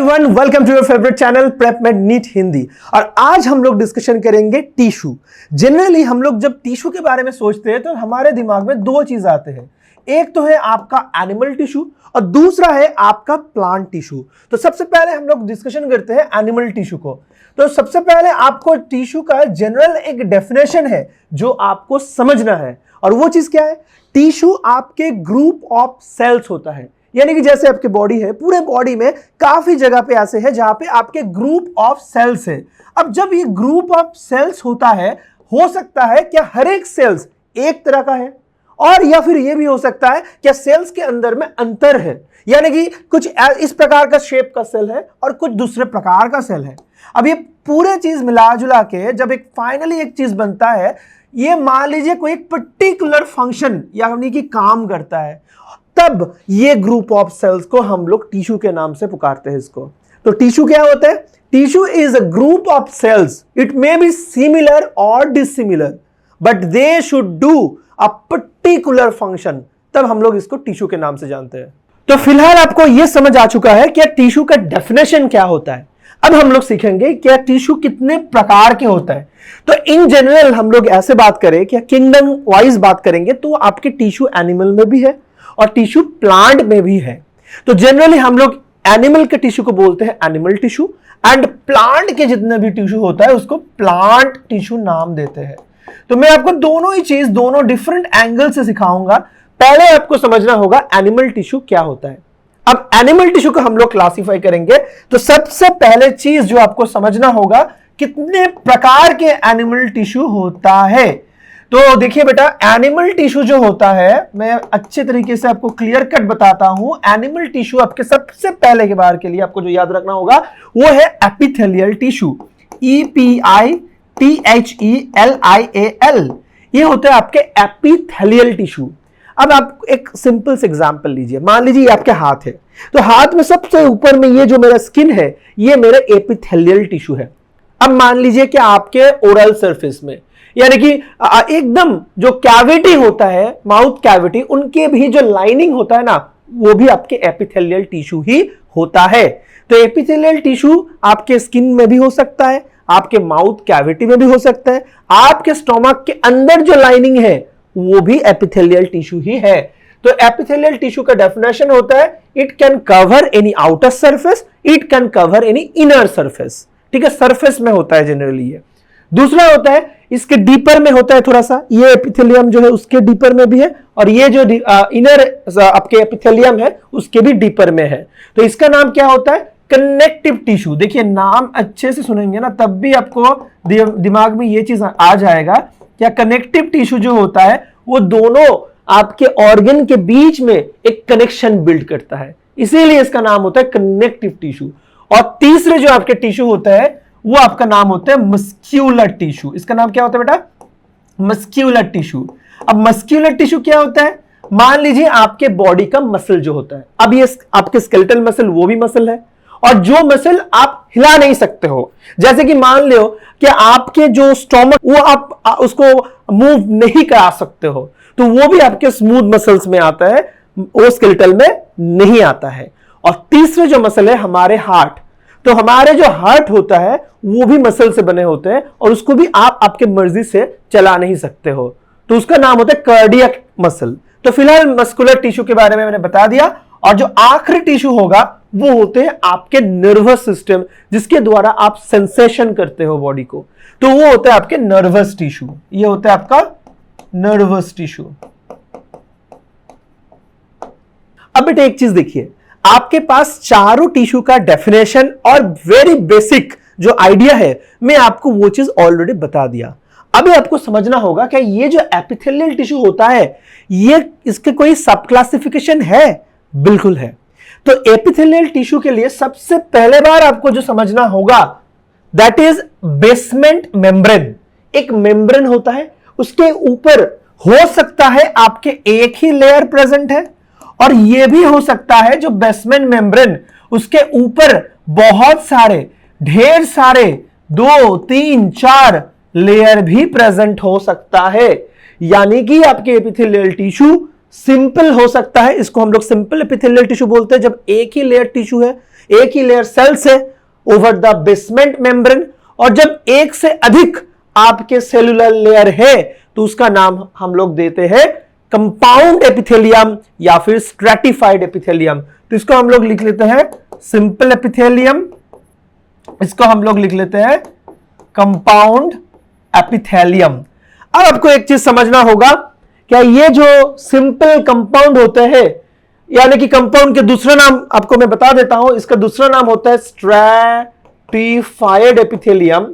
Everyone, welcome to your favourite channel prep made NEET Hindi. और आज हम लोग डिस्कशन करेंगे टिश्यू। जनरली हम लोग जब टिश्यू के बारे में सोचते हैं तो हमारे दिमाग में दो चीज आते हैं, एक तो है आपका एनिमल टिश्यू और दूसरा है आपका प्लांट टिश्यू। तो सबसे पहले हम लोग डिस्कशन करते हैं एनिमल टिश्यू को। तो सबसे पहले आपको टिश्यू का जनरल एक डेफिनेशन है जो आपको समझना है, और वो चीज क्या है? टिश्यू आपके ग्रुप ऑफ सेल्स होता है। यानी कि जैसे आपकी बॉडी है, पूरे बॉडी में काफी जगह पे ऐसे है जहां पे आपके ग्रुप ऑफ सेल्स है। अब जब ये ग्रुप ऑफ सेल्स होता है, हो सकता है क्या हर एक सेल्स एक तरह का है, और या फिर ये भी हो सकता है क्या सेल्स के अंदर में अंतर है, यानी कि कुछ इस प्रकार का शेप का सेल है और कुछ दूसरे प्रकार का सेल है। अब ये पूरे चीज मिला जुला के जब एक फाइनली एक चीज बनता है, ये मान लीजिए कोई एक पर्टिकुलर फंक्शन यानी कि काम करता है, तब ये ग्रुप ऑफ सेल्स को हम लोग टिश्यू के नाम से पुकारते हैं इसको। तो टिश्यू क्या होता है? Tissue is a group of cells, it may be similar और dissimilar but they should do a particular function, तब हम लोग इसको टिश्यू के नाम से जानते हैं। तो फिलहाल आपको यह समझ आ चुका है कि टिश्यू का डेफिनेशन क्या होता है। अब हम लोग सीखेंगे कि टिश्यू कितने प्रकार के होता है। तो इन जनरल हम लोग ऐसे बात करें कि किंगडम वाइज बात करेंगे तो आपके टिश्यू एनिमल में भी है और टिश्यू प्लांट में भी है। तो जनरली हम लोग एनिमल के टिश्यू को बोलते हैं एनिमल टिश्यू, एंड प्लांट के जितने भी टिश्यू होता है उसको प्लांट टिश्यू नाम देते हैं। तो मैं आपको दोनों ही चीज दोनों डिफरेंट एंगल से सिखाऊंगा। पहले आपको समझना होगा एनिमल टिश्यू क्या होता है। अब एनिमल टिश्यू को हम लोग क्लासिफाई करेंगे, तो सबसे पहले चीज जो आपको समझना होगा, कितने प्रकार के एनिमल टिश्यू होता है। तो देखिए बेटा, एनिमल टिश्यू जो होता है, मैं अच्छे तरीके से आपको क्लियर कट बताता हूं। एनिमल टिश्यू आपके सबसे पहले के बार के लिए आपको जो याद रखना होगा वो है एपिथेलियल टिश्यू, EPITHELIAL। ये होता है आपके एपिथेलियल टिश्यू। अब आप एक सिंपल से एग्जांपल लीजिए, मान लीजिए आपके हाथ है, तो हाथ में सबसे ऊपर में ये जो मेरा स्किन है ये मेरा एपिथेलियल टिश्यू है। अब मान लीजिए कि आपके ओरल सरफेस में, यानी कि एकदम जो कैविटी होता है, माउथ कैविटी, उनके भी जो लाइनिंग होता है ना, वो भी आपके एपिथेलियल टिश्यू ही होता है। तो एपिथेलियल टिश्यू आपके स्किन में भी हो सकता है, आपके माउथ कैविटी में भी हो सकता है, आपके स्टोमक के अंदर जो लाइनिंग है वो भी एपिथेलियल टिश्यू ही है। तो एपिथेलियल टिश्यू का डेफिनेशन होता है, it can cover any outer surface, it can cover any inner surface. ठीक है, सरफेस में होता है जनरली ये। दूसरा होता है इसके डीपर में होता है थोड़ा सा, ये एपिथेलियम जो है उसके डीपर में भी है, और ये जो इनर आपके एपिथेलियम है उसके भी डीपर में है। तो इसका नाम क्या होता है? Connective tissue. देखिए, नाम अच्छे से सुनेंगे ना तब भी आपको दिमाग में ये चीज आ जाएगा, क्या कनेक्टिव टिश्यू जो होता है वो दोनों आपके ऑर्गन के बीच में एक कनेक्शन बिल्ड करता है, इसीलिए इसका नाम होता है कनेक्टिव टिश्यू। और तीसरे जो आपके टिश्यू होता है वो आपका नाम होता है मस्क्यूलर टिश्यू। इसका नाम क्या होता है बेटा? Muscular tissue. अब मस्क्यूलर टिश्यू क्या होता है? मान लीजिए आपके बॉडी का मसल जो होता है, अब ये आपके स्केलेटल मसल वो भी मसल है, और जो मसल आप हिला नहीं सकते हो, जैसे कि मान लो कि आपके जो स्टोमक वो आप उसको मूव नहीं करा सकते हो, तो वो भी आपके स्मूथ मसल्स में आता है, वो स्केलेटल में नहीं आता है। और तीसरे जो मसल है हमारे हार्ट, तो हमारे जो हार्ट होता है वो भी मसल से बने होते हैं, और उसको भी आप आपके मर्जी से चला नहीं सकते हो, तो उसका नाम होता है कार्डियक मसल। तो फिलहाल मस्कुलर टिश्यू के बारे में मैंने बता दिया, और जो आखिरी टिश्यू होगा वो होते हैं आपके नर्वस सिस्टम, जिसके द्वारा आप सेंसेशन करते हो बॉडी को, तो वो होता है आपके नर्वस टिश्यू। ये होता है आपका नर्वस टिश्यू। अब बेटा एक चीज देखिए, आपके पास चारों टिश्यू का डेफिनेशन और वेरी बेसिक जो आइडिया है, मैं आपको वो चीज ऑलरेडी बता दिया। अभी आपको समझना होगा कि ये जो एपिथेलियल टिश्यू होता है, ये इसके कोई सब क्लासिफिकेशन है? बिल्कुल है। तो एपिथेलियल टिश्यू के लिए सबसे पहले बार आपको जो समझना होगा, दैट इज बेसमेंट मेम्ब्रेन। एक मेम्ब्रेन होता है, उसके ऊपर हो सकता है आपके एक ही लेयर प्रेजेंट है, और यह भी हो सकता है जो बेसमेंट मेम्ब्रेन उसके ऊपर बहुत सारे, ढेर सारे 2, 3, 4 लेयर भी प्रेजेंट हो सकता है। यानी कि आपके एपिथेलियल टिश्यू सिंपल हो सकता है, इसको हम लोग सिंपल एपिथेलियल टिश्यू बोलते हैं जब एक ही लेयर टिश्यू है, एक ही लेयर सेल्स है ओवर द बेसमेंट मेम्ब्रेन, और जब एक से अधिक आपके सेलुलर लेयर है तो उसका नाम हम लोग देते हैं कंपाउंड एपिथेलियम या फिर स्ट्रैटिफाइड एपिथेलियम। तो इसको हम लोग लिख लेते हैं सिंपल एपिथेलियम, इसको हम लोग लिख लेते हैं कंपाउंड एपिथेलियम। अब आपको एक चीज समझना होगा, क्या ये जो सिंपल कंपाउंड होते हैं, यानी कि कंपाउंड के दूसरा नाम आपको मैं बता देता हूं, इसका दूसरा नाम होता है स्ट्रैटिफाइड एपिथेलियम।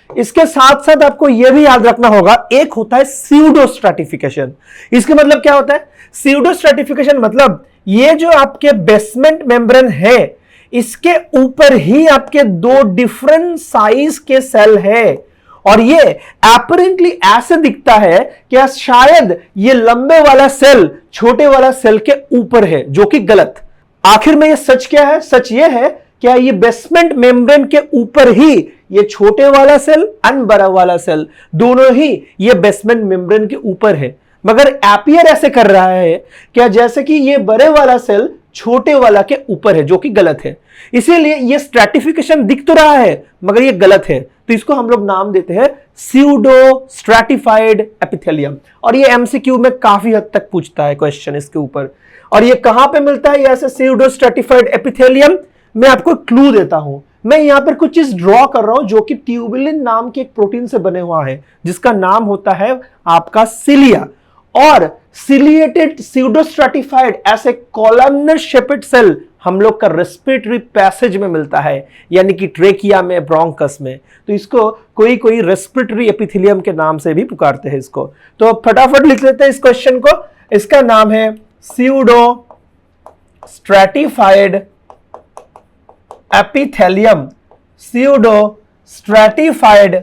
इसके साथ साथ आपको यह भी याद रखना होगा, एक होता है स्यूडो स्ट्रैटिफिकेशन। इसके मतलब क्या होता है? स्यूडो स्ट्रैटिफिकेशन मतलब ये जो आपके बेसमेंट मेम्ब्रेन है, इसके ऊपर ही आपके दो डिफरेंट साइज के सेल है, और ये एपरेंटली ऐसे दिखता है कि शायद ये लंबे वाला सेल छोटे वाला सेल के ऊपर है, जो कि गलत। आखिर में ये सच क्या है? सच ये है क्या ये बेसमेंट मेम्ब्रेन के ऊपर ही ये छोटे वाला सेल एंड बड़ा वाला सेल दोनों ही ये बेसमेंट मेम्ब्रेन के ऊपर है, मगर एपियर ऐसे कर रहा है क्या जैसे कि ये बड़े वाला सेल छोटे वाला के ऊपर है, जो कि गलत है। इसीलिए ये स्ट्रैटिफिकेशन दिख तो रहा है मगर ये गलत है, तो इसको हम लोग नाम देते हैं स्यूडो स्ट्रैटिफाइड एपिथेलियम। और ये एमसीक्यू में काफी हद तक पूछता है क्वेश्चन इसके ऊपर। और ये कहां पे मिलता है ऐसे स्यूडो स्ट्रैटिफाइड एपिथेलियम? मैं आपको क्लू देता हूं, मैं यहां पर कुछ चीज ड्रॉ कर रहा हूं जो कि ट्यूबुलिन नाम के एक प्रोटीन से बने हुआ है, जिसका नाम होता है आपका सिलिया। और सिलिएटेड स्यूडो स्ट्रैटिफाइड ऐसे कॉलमनर शेपेड सेल हम लोग का रेस्पिरेटरी पैसेज में मिलता है, यानी कि ट्रेकिया में, ब्रोंकस में। तो इसको कोई कोई रेस्पिरेटरी एपिथेलियम के नाम से भी पुकारते हैं इसको। तो फटाफट लिख लेते हैं इस क्वेश्चन को। इसका नाम है pseudo stratified epithelium, pseudo stratified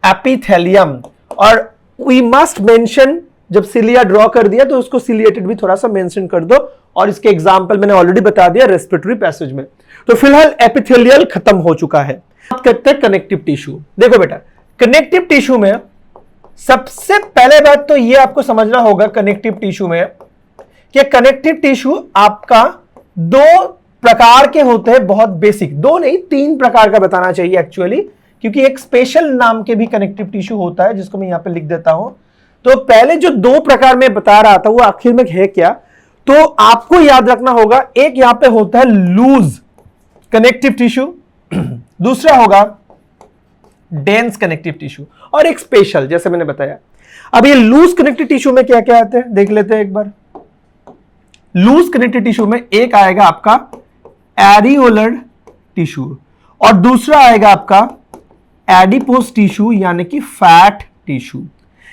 epithelium. और वी मस्ट मेंशन, जब सिलिया ड्रॉ कर दिया तो उसको सिलिएटेड भी थोड़ा सा मेंशन कर दो, और इसके एग्जांपल मैंने ऑलरेडी बता दिया रेस्पिरेटरी पैसेज में। तो फिलहाल एपिथेलियल खत्म हो चुका है। बात करते हैं कनेक्टिव टिश्यू। देखो बेटा, कनेक्टिव टिश्यू में सबसे पहले बात तो ये आपको समझना होगा कनेक्टिव टिश्यू में कि कनेक्टिव टिश्यू आपका दो प्रकार के होते हैं, बहुत बेसिक, दो नहीं 3 प्रकार का बताना चाहिए एक्चुअली, क्योंकि एक स्पेशल नाम के भी कनेक्टिव टिश्यू होता है जिसको मैं यहां पे लिख देता हूं। तो पहले जो 2 प्रकार में बता रहा था वो आखिर में है क्या, तो आपको याद रखना होगा, एक यहां पे होता है लूज कनेक्टिव टिश्यू, दूसरा होगा डेंस कनेक्टिव टिश्यू, और एक स्पेशल, जैसे मैंने बताया। अब ये लूज कनेक्टिव टिश्यू में क्या क्या आते हैं देख लेते हैं एक बार। लूज कनेक्टिव टिश्यू में एक आएगा आपका एरियोलर टिश्यू, और दूसरा आएगा आपका एडिपोस टिश्यू यानी कि फैट टिश्यू।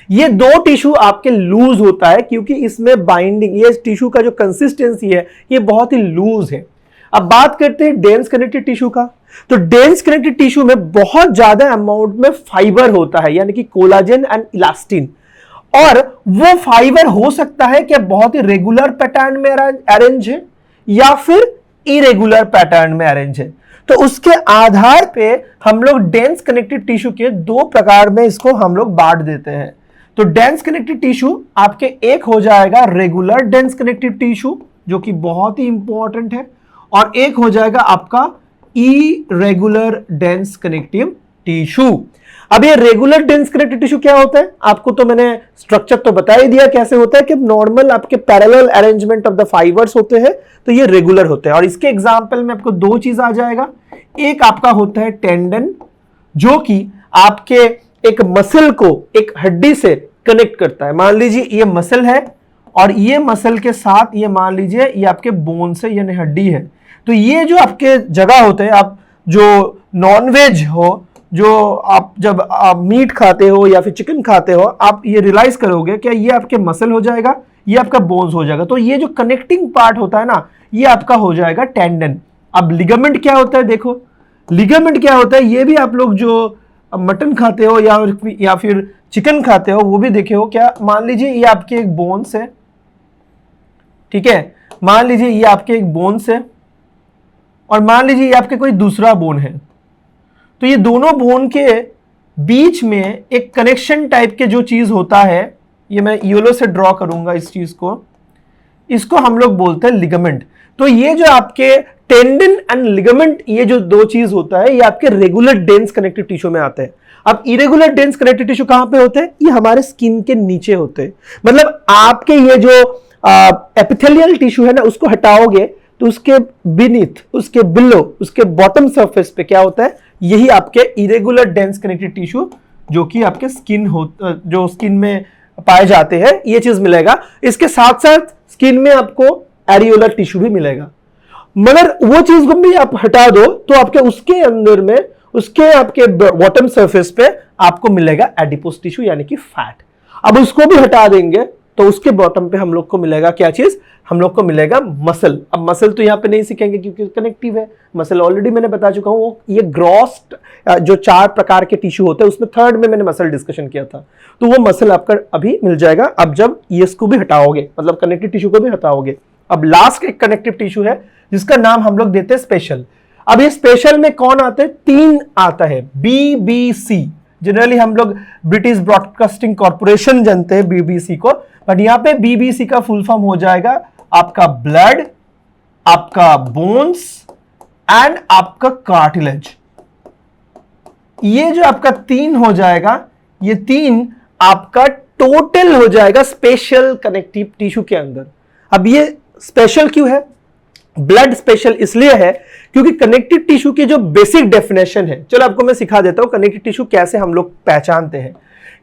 ये 2 टिश्यू आपके लूज होता है क्योंकि इसमें बाइंडिंग, ये टिश्यू का जो कंसिस्टेंसी है ये बहुत ही लूज है। अब बात करते हैं डेंस कनेक्टिव टिश्यू का। तो डेंस कनेक्टिव टिश्यू में बहुत ज्यादा अमाउंट में फाइबर होता है, यानी कि कोलाजन एंड इलास्टिन, और वो फाइबर हो सकता है कि बहुत ही रेगुलर पैटर्न में अरेंज है या फिर इरेगुलर पैटर्न में अरेंज है। तो उसके आधार पे हम लोग डेंस कनेक्टिव टिश्यू के 2 प्रकार में इसको हम लोग बांट देते हैं। तो डेंस कनेक्टिव टिश्यू आपके एक हो जाएगा रेगुलर डेंस कनेक्टिव टिश्यू, जो कि बहुत ही इंपॉर्टेंट है, और एक हो जाएगा आपका इरेगुलर डेंस कनेक्टिव टिश्यू। अब ये रेगुलर डेंस कनेक्टिव टिश्यू क्या होता है, आपको तो मैंने स्ट्रक्चर तो बता ही दिया कैसे होता है, कि नॉर्मल आपके parallel arrangement of the fibres होते हैं, तो ये रेगुलर होते हैं। और इसके एग्जांपल में आपको 2 चीज आ जाएगा। एक आपका होता है टेंडन, जो कि आपके एक मसल को एक हड्डी से कनेक्ट करता है। मान लीजिए ये मसल है और ये मसल के साथ ये मान लीजिए ये आपके बोन से यानी हड्डी है। तो ये जो आपके जगह होते हैं, आप जो नॉनवेज हो, जो आप जब आप मीट खाते हो या फिर चिकन खाते हो, आप ये रियलाइज करोगे कि ये आपके मसल हो जाएगा, ये आपका बोन्स हो जाएगा। तो ये जो कनेक्टिंग पार्ट होता है ना, ये आपका हो जाएगा टेंडन। अब लिगामेंट क्या होता है, देखो लिगामेंट क्या होता है, ये भी आप लोग जो मटन खाते हो या फिर चिकन खाते हो वो भी देखे हो क्या। मान लीजिए ये आपके एक बोन्स है, ठीक है, मान लीजिए ये आपके एक बोन्स है, और मान लीजिए ये आपके कोई दूसरा बोन है। तो ये दोनों बोन के बीच में एक कनेक्शन टाइप के जो चीज होता है, ये मैं येलो से ड्रॉ करूंगा इस चीज को, इसको हम लोग बोलते हैं लिगामेंट। तो ये जो आपके टेंडन एंड लिगामेंट, ये जो दो चीज होता है ये आपके रेगुलर डेंस कनेक्टिव टिश्यू में आते हैं। अब इरेगुलर डेंस कनेक्टिव टिश्यू कहां पे होते हैं? ये हमारे स्किन के नीचे होते हैं। मतलब आपके ये जो एपिथेलियल टिश्यू है ना, उसको हटाओगे तो उसके बीनीथ, उसके बिलो, उसके बॉटम सरफेस पे क्या होता है? यही आपके इरेगुलर डेंस कनेक्टिव टिश्यू जो कि आपके जो स्किन में पाए जाते हैं, ये चीज मिलेगा। इसके साथ साथ स्किन में आपको एरियोलर टिश्यू भी मिलेगा। मगर वो चीज को भी आप हटा दो तो आपके उसके अंदर में, उसके आपके बॉटम सरफेस पे आपको मिलेगा एडिपोस टिश्यू यानी कि फैट। अब उसको भी हटा देंगे तो उसके बॉटम पे हम लोग को मिलेगा क्या चीज? हम लोग को मिलेगा मसल। अब मसल तो यहाँ पे नहीं सीखेंगे क्योंकि कनेक्टिव है। मसल ऑलरेडी मैंने बता चुका हूं, वो ये ग्रॉस जो 4 प्रकार के टिश्यू होते हैं उसमें 3rd में मैंने मसल डिस्कशन किया था, तो वो मसल आपका अभी मिल जाएगा। अब जब इसको भी हटाओगे, मतलब कनेक्टिव टिश्यू को भी हटाओगे। अब लास्ट एक कनेक्टिव टिश्यू है जिसका नाम हम लोग देते हैं स्पेशल। अब ये स्पेशल में कौन आते हैं? 3 आता है, BBC। जनरली हम लोग ब्रिटिश ब्रॉडकास्टिंग कॉर्पोरेशन जानते हैं BBC को, बट यहां पे BBC का फुल फॉर्म हो जाएगा आपका ब्लड, आपका बोन्स एंड आपका कार्टिलेज। ये जो आपका 3 हो जाएगा, ये 3 आपका टोटल हो जाएगा स्पेशल कनेक्टिव टिश्यू के अंदर। अब ये स्पेशल क्यों है? ब्लड स्पेशल इसलिए है क्योंकि कनेक्टिव टिश्यू की जो बेसिक डेफिनेशन है, चलो आपको मैं सिखा देता हूं कनेक्टिव टिश्यू कैसे हम लोग पहचानते हैं।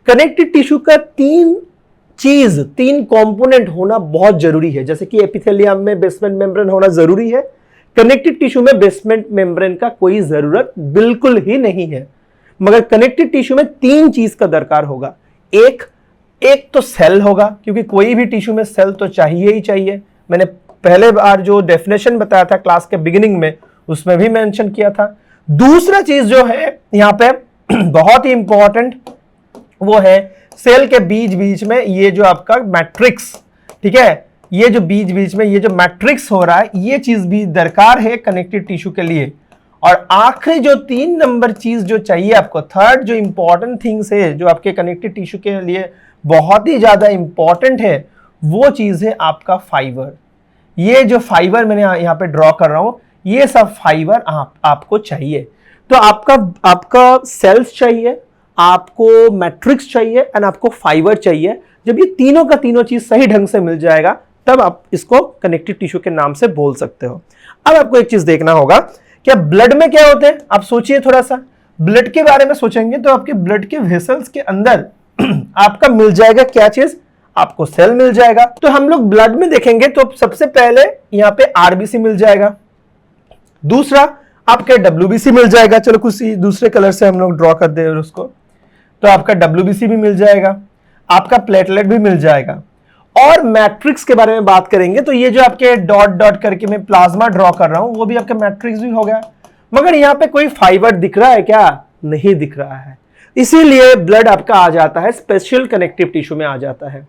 कनेक्टिव टिश्यू का 3 कंपोनेंट होना बहुत जरूरी है। जैसे कि एपिथेलियम में बेसमेंट मेम्ब्रेन होना जरूरी है, कनेक्टिव टिश्यू में बेसमेंट मेम्ब्रेन का कोई जरूरत बिल्कुल ही नहीं है। मगर कनेक्टिव टिश्यू में 3 चीज का दरकार होगा। एक तो सेल होगा, क्योंकि कोई भी टिश्यू में सेल तो चाहिए ही चाहिए। मैंने पहले बार जो डेफिनेशन बताया था क्लास के बिगिनिंग में, उसमें भी मेंशन किया था। दूसरा चीज जो है यहां पे बहुत ही इंपॉर्टेंट, वो है सेल के बीच बीच में ये जो आपका मैट्रिक्स, ठीक है, ये जो बीच बीच में ये जो मैट्रिक्स हो रहा है, ये चीज भी दरकार है कनेक्टिव टिश्यू के लिए। और आखिरी जो 3 नंबर चीज जो चाहिए आपको, 3rd जो इंपॉर्टेंट थिंग्स है जो आपके कनेक्टिव टिश्यू के लिए बहुत ही ज्यादा इंपॉर्टेंट है, वो चीज है आपका फाइबर। ये जो फाइबर मैंने यहां पे ड्रॉ कर रहा हूं, ये सब फाइबर आपको चाहिए। तो आपका सेल्स चाहिए, आपको मैट्रिक्स चाहिए एंड आपको फाइबर चाहिए। जब ये तीनों का तीनों चीज सही ढंग से मिल जाएगा तब आप इसको कनेक्टिव टिश्यू के नाम से बोल सकते हो। अब आपको एक चीज देखना होगा, क्या ब्लड में क्या होते हैं? आप सोचिए थोड़ा सा, ब्लड के बारे में सोचेंगे तो आपके ब्लड के वेसल्स के अंदर आपका मिल जाएगा क्या चीज? आपको सेल मिल जाएगा। तो हम लोग ब्लड में देखेंगे तो सबसे पहले यहां पे आरबीसी मिल जाएगा, दूसरा आपके डब्ल्यूबीसी मिल जाएगा। चलो कुछ दूसरे कलर से हम लोग ड्रॉ कर दे उसको, तो आपका डब्ल्यूबीसी भी मिल जाएगा, आपका प्लेटलेट भी मिल जाएगा। और मैट्रिक्स के बारे में बात करेंगे तो ये जो आपके डॉट डॉट करके मैं प्लाज्मा ड्रॉ कर रहा हूं, वो भी आपका मैट्रिक्स भी हो गया। मगर यहां पे कोई फाइबर दिख रहा है क्या? नहीं दिख रहा है, इसीलिए ब्लड आपका आ जाता है स्पेशल कनेक्टिव टिश्यू में आ जाता है।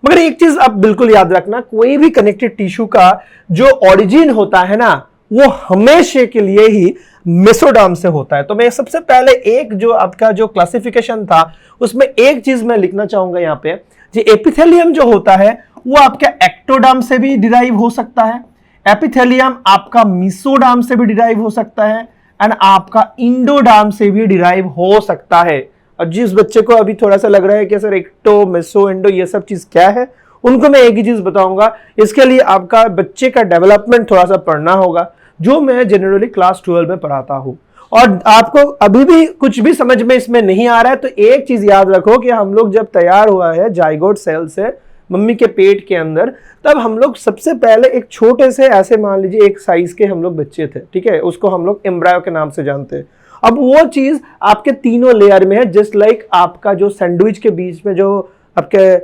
मगर एक चीज आप बिल्कुल याद रखना, कोई भी कनेक्टिव टिश्यू का जो ओरिजिन होता है ना, वो हमेशा के लिए ही मेसोडर्म से होता है। तो मैं सबसे पहले एक जो आपका जो क्लासिफिकेशन था उसमें एक चीज मैं लिखना चाहूंगा यहाँ पे, जो एपिथेलियम जो होता है वो आपका एक्टोडर्म से भी डिराइव हो सकता है, एपिथेलियम आपका मेसोडर्म से भी डिराइव हो सकता है, एंड आपका इंडोडर्म से भी डिराइव हो सकता है। और जिस बच्चे को अभी थोड़ा सा लग रहा है कि सर एक्टो, मेसो, इंडो ये सब चीज क्या है, उनको मैं एक ही चीज बताऊंगा, इसके लिए आपका बच्चे का डेवलपमेंट थोड़ा सा पढ़ना होगा, जो मैं जनरली क्लास 12 में पढ़ाता हूं। और आपको अभी भी कुछ भी समझ में इसमें नहीं आ रहा है तो एक चीज याद रखो कि हम लोग जब तैयार हुआ है जाइगोट सेल से मम्मी के पेट के अंदर, तब हम लोग सबसे पहले एक छोटे से ऐसे मान लीजिए एक साइज के हम लोग बच्चे थे, ठीक है, उसको हम लोग एम्ब्रायो के नाम से जानते हैं। अब वो चीज आपके तीनों लेयर में है, जस्ट लाइक आपका जो सैंडविच के बीच में जो आपके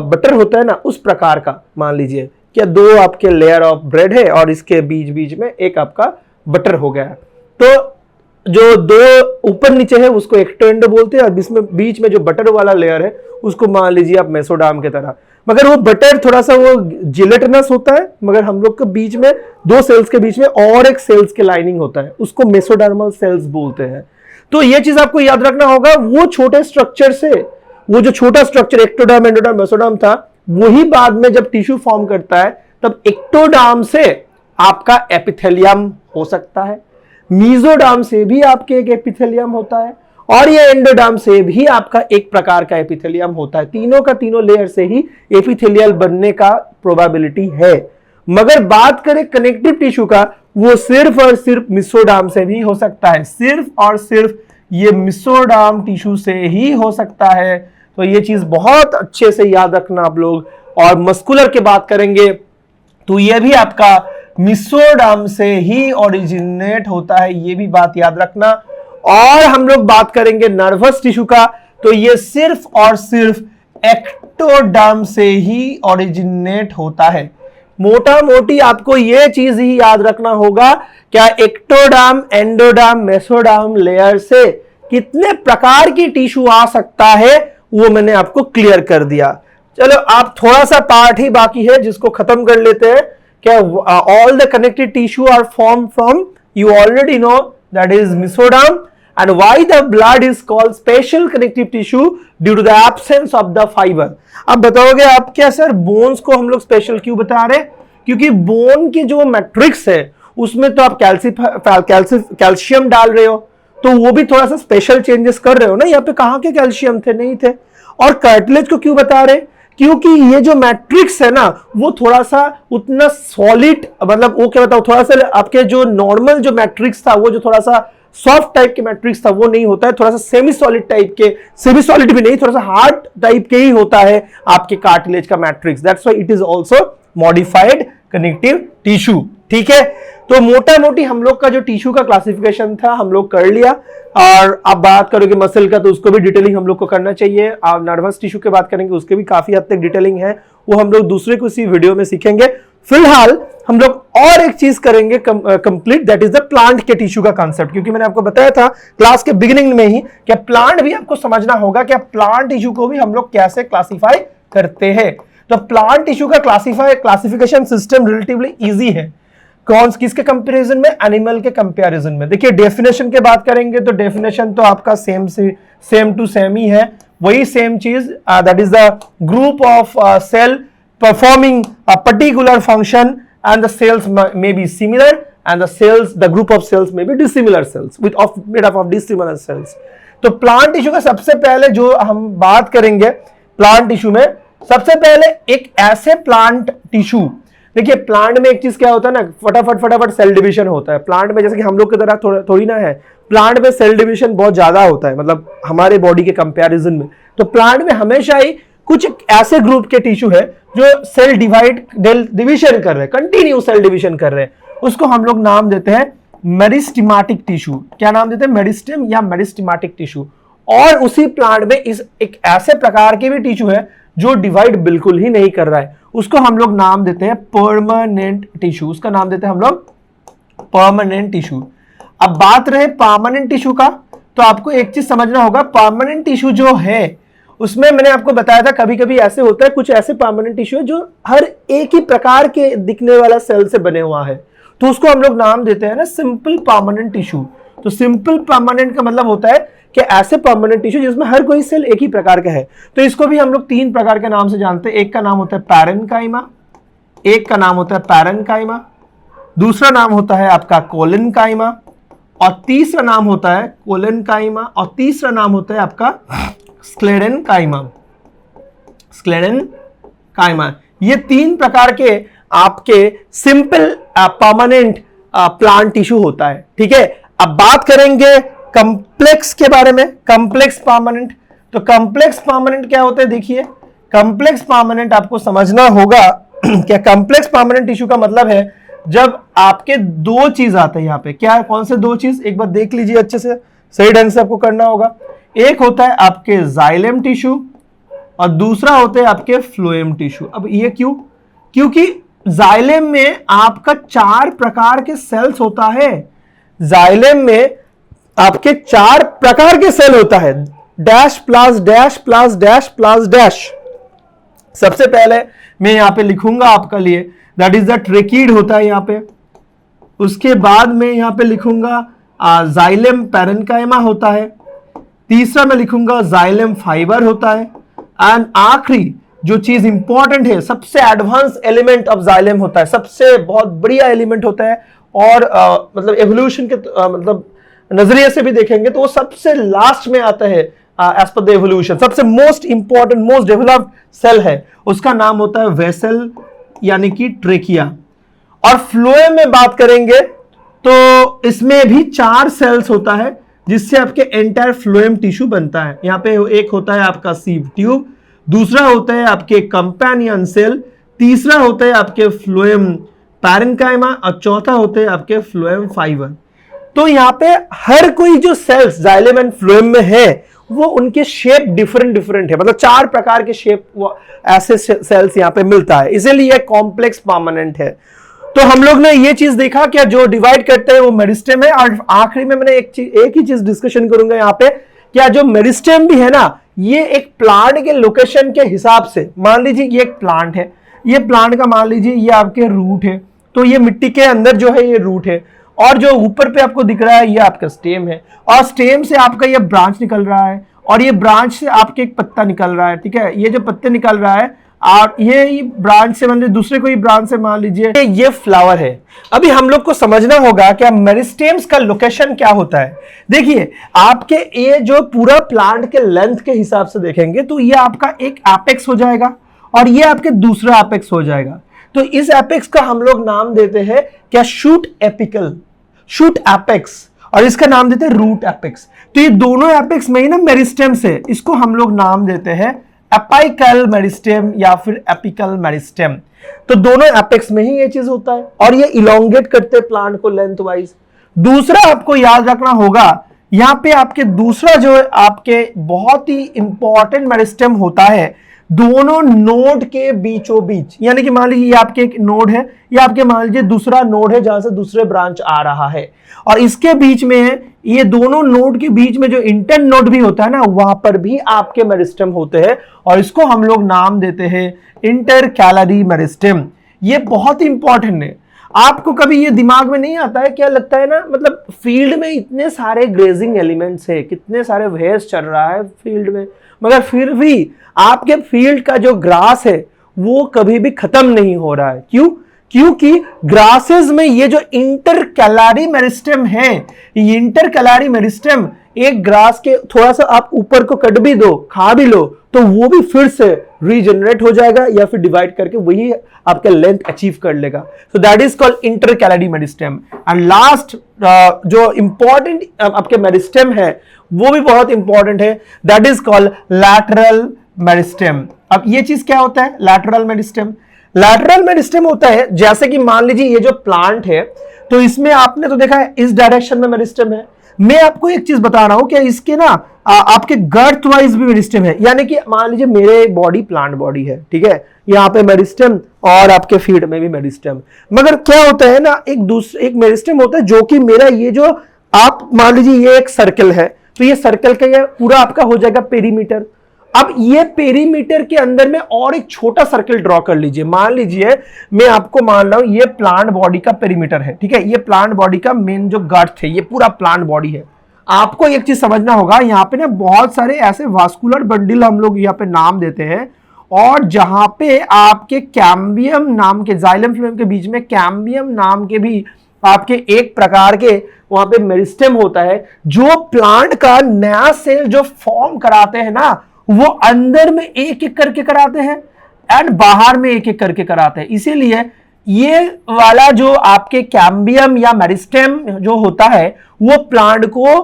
बटर होता है ना, उस प्रकार का मान लीजिए क्या 2 आपके लेयर ऑफ ब्रेड है और इसके बीच बीच में एक आपका बटर हो गया है। तो जो 2 ऊपर नीचे है उसको एक्टोएंडो बोलते हैं, और इसमें बीच में जो बटर वाला लेयर है उसको मान लीजिए आप मेसोडर्म की तरह। मगर वो बटर थोड़ा सा वो जिलेटिनस होता है, मगर हम लोग के बीच में 2 सेल्स के बीच में और एक सेल्स के लाइनिंग होता है, उसको मेसोडर्मल सेल्स बोलते हैं। तो ये चीज आपको याद रखना होगा, वो छोटे स्ट्रक्चर से, वो जो छोटा स्ट्रक्चर एक्टोडर्म, एंडोडर्म, मेसोडर्म था, वही बाद में जब टिश्यू फॉर्म करता है तब एक्टोडर्म से आपका एपिथेलियम हो सकता है, मीजोडर्म से भी आपके एक एपिथेलियम होता है, और ये एंडोडर्म से भी आपका एक प्रकार का एपिथेलियम होता है। तीनों का तीनों लेयर से ही एपिथेलियल बनने का प्रोबेबिलिटी है। मगर बात करें कनेक्टिव टिश्यू का, वो सिर्फ और सिर्फ मेसोडर्म से भी हो सकता है, सिर्फ और सिर्फ ये मेसोडर्म टिश्यू से ही हो सकता है। तो ये चीज बहुत अच्छे से याद रखना आप लोग। और मस्कुलर की बात करेंगे तो ये भी आपका मेसोडर्म से ही ओरिजिनेट होता है, ये भी बात याद रखना। और हम लोग बात करेंगे नर्वस टिश्यू का, तो ये सिर्फ और सिर्फ एक्टोडर्म से ही ओरिजिनेट होता है। मोटा मोटी आपको ये चीज ही याद रखना होगा, क्या एक्टोडर्म, एंडोडर्म, मेसोडर्म लेयर से कितने प्रकार की टिश्यू आ सकता है, वो मैंने आपको क्लियर कर दिया। चलो आप थोड़ा सा पार्ट ही बाकी है जिसको खत्म कर लेते हैं। क्या all the connected tissue are form from, you already know, that is mesoderm. And why the blood is called special connective tissue due to the absence of the fiber। अब बताओगे आप, क्या सर बोन्स को हम लोग special क्यों बता रहे हैं? क्योंकि बोन की जो मैट्रिक्स है उसमें तो आप कैल्शियम डाल रहे हो, तो वो भी थोड़ा सा स्पेशल चेंजेस कर रहे हो ना। यहाँ पे कहाँ के कैल्शियम थे? नहीं थे। और कार्टिलेज को क्यों बता रहे? क्योंकि ये जो मैट्रिक्स है ना, वो थोड़ा सा उतना सॉलिड, मतलब वो क्या बताओ, थोड़ा सा आपके जो नॉर्मल जो मैट्रिक्स था, वो जो थोड़ा सा सॉफ्ट टाइप के मैट्रिक्स था, वो नहीं होता है। थोड़ा सा सेमी सॉलिड टाइप के, सेमी सॉलिड भी नहीं, थोड़ा सा हार्ड टाइप के ही होता है आपके कार्टिलेज का matrix. That's why it is also modified connective tissue. ठीक है, तो मोटा मोटी हम लोग का जो टिश्यू का क्लासिफिकेशन था हम लोग कर लिया। और अब बात करोगे मसल का, तो उसको भी डिटेलिंग हम लोग को करना चाहिए। आप नर्वस टिश्यू की बात करेंगे, उसके भी काफी हद तक डिटेलिंग है, वो हम लोग दूसरे किसी वीडियो में सीखेंगे। फिलहाल हम लोग और एक चीज करेंगे complete, that is the plant के टिश्यू का कांसेप्ट। क्योंकि मैंने आपको बताया था क्लास के बिगिनिंग में ही, क्या प्लांट भी आपको समझना होगा, क्या प्लांट टिश्यू को भी हम लोग कैसे क्लासिफाई करते हैं। तो प्लांट टिश्यू का क्लासिफिकेशन सिस्टम रिलेटिवली इजी है। कौन किसके कंपैरिजन में? एनिमल के कंपैरिजन में। देखिए डेफिनेशन के बात करेंगे तो डेफिनेशन तो आपका सेम टू सेम ही है, वही सेम चीज, that is the group of cell performing a particular function and the cells may be similar and the group of cells may be dissimilar cells made up of dissimilar cells। तो plant tissue का सबसे पहले जो हम बात करेंगे plant tissue में, सबसे पहले एक ऐसे प्लांट टिश्यू, देखिए प्लांट में एक चीज क्या होता है ना, फटाफट सेल डिवीजन होता है प्लांट में। जैसे कि हम लोग की तरह थोड़ी ना है, प्लांट में सेल डिवीजन बहुत ज्यादा होता है, मतलब हमारे बॉडी के कंपैरिजन में। तो प्लांट में हमेशा ही कुछ ऐसे ग्रुप के टिश्यू है जो सेल डिवीजन कर रहे हैं, कंटिन्यू सेल डिवीजन कर रहे हैं, उसको हम लोग नाम देते हैं मेरिस्टेमेटिक टिश्यू। क्या नाम देते हैं? मेरिस्टेम या मेरिस्टेमेटिक टिश्यू। और उसी प्लांट में इस एक ऐसे प्रकार के भी टिश्यू है जो डिवाइड बिल्कुल ही नहीं कर रहा है, उसको हम लोग नाम देते हैं परमानेंट टिश्यू। उसका नाम देते हैं हम लोग परमानेंट टिश्यू। अब बात रहे परमानेंट टिश्यू का, तो आपको एक चीज समझना होगा, परमानेंट टिश्यू जो है उसमें मैंने आपको बताया था कभी कभी ऐसे होता है, कुछ ऐसे परमानेंट टिश्यू जो हर एक ही प्रकार के दिखने वाला सेल से बने हुआ है, तो उसको हम लोग नाम देते हैं ना सिंपल परमानेंट टिश्यू। तो सिंपल परमानेंट का मतलब होता है कि ऐसे परमानेंट टिश्यू जिसमें हर कोई सेल एक ही प्रकार का है। तो इसको भी हम लोग तीन प्रकार के नाम से जानते हैं। एक का नाम होता है पैरेन्काइमा, एक का नाम होता है पैरेन्काइमा, दूसरा नाम होता है आपका कोलेनकाइमा, और तीसरा नाम होता है कोलेनकाइमा, और तीसरा नाम होता है आपका स्क्लेरेनकाइमा। स्क्लेरेनकाइमा, ये तीन प्रकार के आपके सिंपल परमानेंट प्लांट टिश्यू होता है। ठीक है, अब बात करेंगे कॉम्प्लेक्स के बारे में, कॉम्प्लेक्स परमानेंट। तो कॉम्प्लेक्स परमानेंट क्या होते हैं? देखिए कॉम्प्लेक्स परमानेंट आपको समझना होगा क्या कॉम्प्लेक्स परमानेंट टिश्यू का मतलब है जब आपके दो चीज आते हैं यहाँ पे। क्या, कौन से दो चीज? एक बार देख लीजिए अच्छे से, सही ढंग से आपको करना होगा। एक होता है आपके जाइलम टिश्यू और दूसरा होता है आपके फ्लोएम टिश्यू। अब ये क्यों? क्योंकि जाइलम में आपका 4 प्रकार के सेल्स होता है। जाइलम में आपके 4 प्रकार के सेल होता है, dash plus dash plus dash plus dash. सबसे पहले मैं यहां पे लिखूंगा आपके लिए, दैट इज द ट्रेकीड होता है यहाँ पे। उसके बाद मैं यहां पे लिखूंगा जाइलम पैरेन्काइमा होता है। तीसरा मैं लिखूंगा जाइलम फाइबर होता है। एंड आखिरी जो चीज इंपॉर्टेंट है, सबसे एडवांस एलिमेंट ऑफ जाइलम होता है, सबसे बहुत बढ़िया एलिमेंट होता है, और मतलब एवोल्यूशन के मतलब नजरिए से भी देखेंगे तो वो सबसे लास्ट में आता है एज पर द एवोल्यूशन। सबसे most important, most developed cell है, उसका नाम होता है वेसल यानी कि ट्रेकिया। और फ्लोएम में बात करेंगे तो इसमें भी 4 सेल्स होता है जिससे आपके एंटायर फ्लोएम टिश्यू बनता है। यहां पे एक होता है आपका सीव ट्यूब, दूसरा होता है आपके कंपेनियन सेल, तीसरा होता है आपके फ्लोएम पैरेन्काइमा, और चौथा होते हैं आपके फ्लोएम फाइबर। तो यहाँ पे हर कोई जो सेल्स जाइलम एंड फ्लोएम में है वो उनके शेप डिफरेंट डिफरेंट है, मतलब 4 प्रकार के शेप वो ऐसे सेल्स यहाँ पे मिलता है, इसीलिए कॉम्प्लेक्स परमानेंट है। तो हम लोग ने ये चीज देखा क्या, जो डिवाइड करते हैं वो मेरिस्टेम है। और आखिरी में मैंने एक ही चीज डिस्कशन करूंगा यहाँ पे, क्या जो मेरिस्टेम भी है ना, ये एक प्लांट के लोकेशन के हिसाब से, मान लीजिए ये एक प्लांट है, ये प्लांट का मान लीजिए ये आपके रूट है, तो ये मिट्टी के अंदर जो है ये रूट है, और जो ऊपर पे आपको दिख रहा है ये आपका स्टेम है, और स्टेम से आपका ये ब्रांच निकल रहा है, और ये ब्रांच से आपके एक पत्ता निकल रहा है, ठीक है, ये जो पत्ते निकल रहा है और ये ब्रांच से मतलब दूसरे कोई ब्रांच से मान लीजिए ये फ्लावर है। अभी हम लोग को समझना होगा कि मेरिस्टेम्स का लोकेशन क्या होता है। देखिए आपके ये जो पूरा प्लांट के लेंथ के हिसाब से देखेंगे तो ये आपका एक एपेक्स हो जाएगा और ये आपके दूसरा एपेक्स हो जाएगा। तो इस एपेक्स का हम लोग नाम देते हैं क्या, शूट एपिकल, शूट एपेक्स, और इसका नाम देते हैं रूट एपेक्स। तो ये दोनों एपेक्स में ही ना मेरिस्टेम्स है, इसको हम लोग नाम देते हैं एपिकल मेरिस्टेम या फिर एपिकल मेरिस्टेम। तो दोनों एपेक्स में ही ये चीज होता है और ये इलोंगेट करते हैं प्लांट को लेंथ वाइज। दूसरा आपको याद रखना होगा, यहां पे आपके दूसरा जो आपके बहुत ही इंपॉर्टेंट मेरिस्टेम होता है दोनों नोड के बीचों बीच, यानी कि मान लीजिए ये आपके एक नोड है, ये आपके मान लीजिए दूसरा नोड है जहां से दूसरे ब्रांच आ रहा है, और इसके बीच में ये दोनों नोड के बीच में जो इंटर नोड भी होता है ना, वहां पर भी आपके मेरिस्टेम होते हैं और इसको हम लोग नाम देते हैं इंटरकैलरी मेरिस्टेम। ये बहुत इंपॉर्टेंट है। आपको कभी ये दिमाग में नहीं आता है, क्या लगता है ना, मतलब फील्ड में इतने सारे ग्रेजिंग एलिमेंट्स है, कितने सारे वेयर्स चल रहा है फील्ड में, मगर फिर भी आपके फील्ड का जो ग्रास है वो कभी भी खत्म नहीं हो रहा है। क्यों? क्योंकि ग्रासेस में ये जो इंटरकैलरी मेरिस्टेम है, ये इंटरकैलरी मेरिस्टेम एक ग्रास के थोड़ा सा आप ऊपर को कट भी दो, खा भी लो, तो वो भी फिर से रीजनरेट हो जाएगा या फिर डिवाइड करके वही आपका लेंथ अचीव कर लेगा। So that is called intercalary meristem. And last जो इंपॉर्टेंट आपके मेरिस्टेम है वो भी बहुत इंपॉर्टेंट है, that is called lateral meristem. अब ये चीज क्या होता है लैटरल मेरिस्टेम? लैटरल मेरिस्टेम होता है जैसे कि मान लीजिए ये जो प्लांट है तो इसमें आपने तो देखा है इस डायरेक्शन में मेरिस्टेम है। मैं आपको एक चीज बता रहा हूं कि इसके ना आपके गर्थ वाइज भी मेरिस्टेम है, यानी कि मान लीजिए मेरे बॉडी प्लांट बॉडी है, ठीक है, यहाँ पे मेरिस्टेम और आपके फीड में भी मेरिस्टेम, मगर क्या होता है ना एक मेरिस्टेम होता है जो कि मेरा ये जो आप मान लीजिए ये एक सर्कल है, तो ये सर्कल का ये पूरा आपका हो जाएगा पेरीमीटर। अब ये पेरीमीटर के अंदर में और एक छोटा सर्कल ड्रॉ कर लीजिए। मान लीजिए मैं आपको मान रहा हूं ये प्लांट बॉडी का पेरीमीटर है, ठीक है, ये प्लांट बॉडी का मेन जो गर्थ है, ये पूरा प्लांट बॉडी है। आपको एक चीज समझना होगा, यहाँ पे ना बहुत सारे ऐसे वास्कुलर बंडल हम लोग यहाँ पे नाम देते हैं, और जहां पे आपके कैम्बियम नाम के जाइलम फ्लोएम के बीच में कैम्बियम नाम के भी आपके एक प्रकार के वहां पे मेरिस्टेम होता है, जो प्लांट का नया सेल जो फॉर्म कराते हैं ना, वो अंदर में एक एक करके कराते हैं एंड बाहर में एक एक करके कराते हैं। इसीलिए ये वाला जो आपके कैम्बियम या मेरिस्टेम जो होता है वो प्लांट को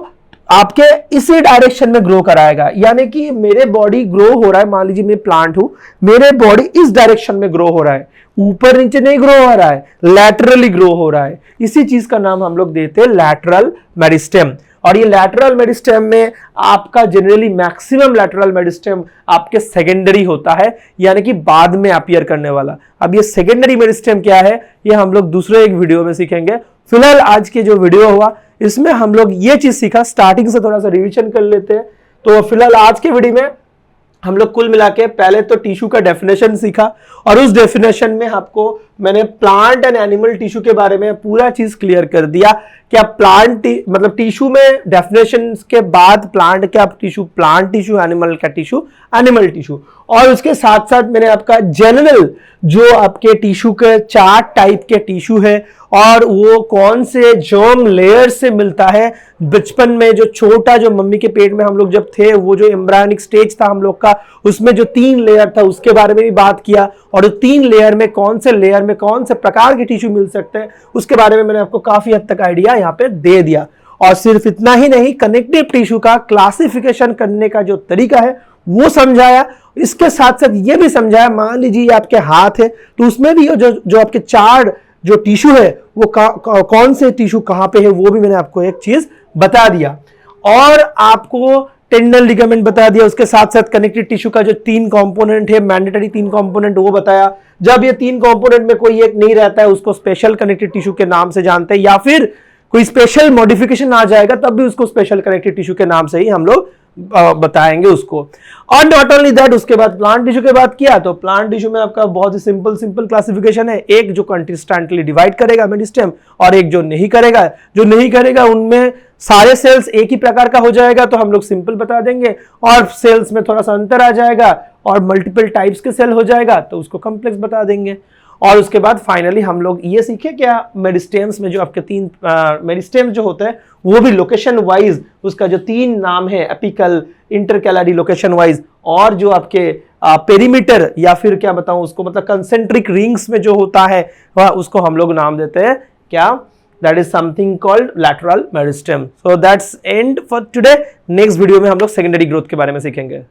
आपके इसी डायरेक्शन में ग्रो कराएगा। यानी कि मेरे बॉडी ग्रो हो रहा है, मान लीजिए मैं प्लांट हूं, मेरे बॉडी इस डायरेक्शन में ग्रो हो रहा है, ऊपर नीचे नहीं ग्रो हो रहा है, लैटरली ग्रो हो रहा है। इसी चीज का नाम हम लोग देते हैं लैटरल मेरिस्टेम। और ये लैटरल मेरिस्टेम में आपका जनरली मैक्सिमम लैटरल मेरिस्टेम आपके सेकेंडरी होता है, यानी कि बाद में अपीयर करने वाला। अब ये सेकेंडरी मेरिस्टेम क्या है ये हम लोग दूसरे एक वीडियो में सीखेंगे। फिलहाल आज के जो वीडियो हुआ इसमें हम लोग ये चीज सीखा, स्टार्टिंग से थोड़ा सा रिवीजन कर लेते हैं। तो फिलहाल आज के वीडियो में हम लोग कुल मिला के पहले तो टिश्यू का डेफिनेशन सीखा, और उस डेफिनेशन में आपको मैंने प्लांट एंड एनिमल टिश्यू के बारे में पूरा चीज क्लियर कर दिया। क्या प्लांट मतलब टिश्यू में डेफिनेशन के बाद प्लांट क्या टिश्यू, प्लांट टिश्यू, एनिमल का टिश्यू, एनिमल टिश्यू। और उसके साथ साथ मैंने आपका जनरल जो आपके टिश्यू के 4 टाइप के टिश्यू है और वो कौन से जर्म लेयर से मिलता है। बचपन में जो छोटा जो मम्मी के पेट में हम लोग जब थे, वो जो एम्ब्रायनिक स्टेज था हम लोग का, उसमें जो 3 लेयर था उसके बारे में भी बात किया। और 3 लेयर में कौन से प्रकार के टिश्यू मिल सकते हैं उसके बारे में मैंने आपको काफी हद तक आइडिया यहाँ पे दे दिया। और सिर्फ इतना ही नहीं, कनेक्टिव टिश्यू का क्लासिफिकेशन करने का जो तरीका है वो समझाया। इसके साथ साथ ये भी समझाया, मान लीजिए आपके हाथ है तो उसमें भी जो आपके 4 जो टिश्यू है वो कौन से टिश्यू कहां पे है वो भी मैंने आपको एक चीज बता दिया। और आपको टेंडन लिगामेंट बता दिया। उसके साथ साथ कनेक्टिव टिश्यू का जो 3 कंपोनेंट है, मैंडेटरी 3 कंपोनेंट, वो बताया। जब ये 3 कंपोनेंट में कोई एक नहीं रहता है उसको स्पेशल कनेक्टिव टिश्यू के नाम से जानते हैं, या फिर कोई स्पेशल मॉडिफिकेशन आ जाएगा तब भी उसको स्पेशल कनेक्टिव टिश्यू के नाम से ही हम लोग बताएंगे उसको। और नॉट ओनली दैट, उसके बाद प्लांट टिश्यू की बात किया तो प्लांट टिश्यू में आपका बहुत ही सिंपल क्लासिफिकेशन है। एक जो कंसिस्टेंटली डिवाइड करेगा मेरिस्टेम, और एक जो नहीं करेगा उनमें सारे सेल्स एक ही प्रकार का हो जाएगा तो हम लोग सिंपल बता देंगे, और सेल्स में थोड़ा सा अंतर आ जाएगा और मल्टीपल टाइप्स के सेल हो जाएगा तो उसको कॉम्प्लेक्स बता देंगे। और उसके बाद फाइनली हम लोग ये सीखे क्या, मेरिस्टेम्स में जो आपके 3 मेरिस्टेम्स जो होते हैं वो भी लोकेशन वाइज, उसका जो 3 नाम है, एपिकल, इंटरकैलरी, लोकेशन वाइज, और जो आपके पेरीमीटर या फिर क्या बताऊं उसको, मतलब कंसेंट्रिक रिंग्स में जो होता है वह उसको हम लोग नाम देते हैं क्या, that is something called lateral meristem. So that's and for today. Next video में हम लोग सेकेंडरी ग्रोथ के बारे में सीखेंगे।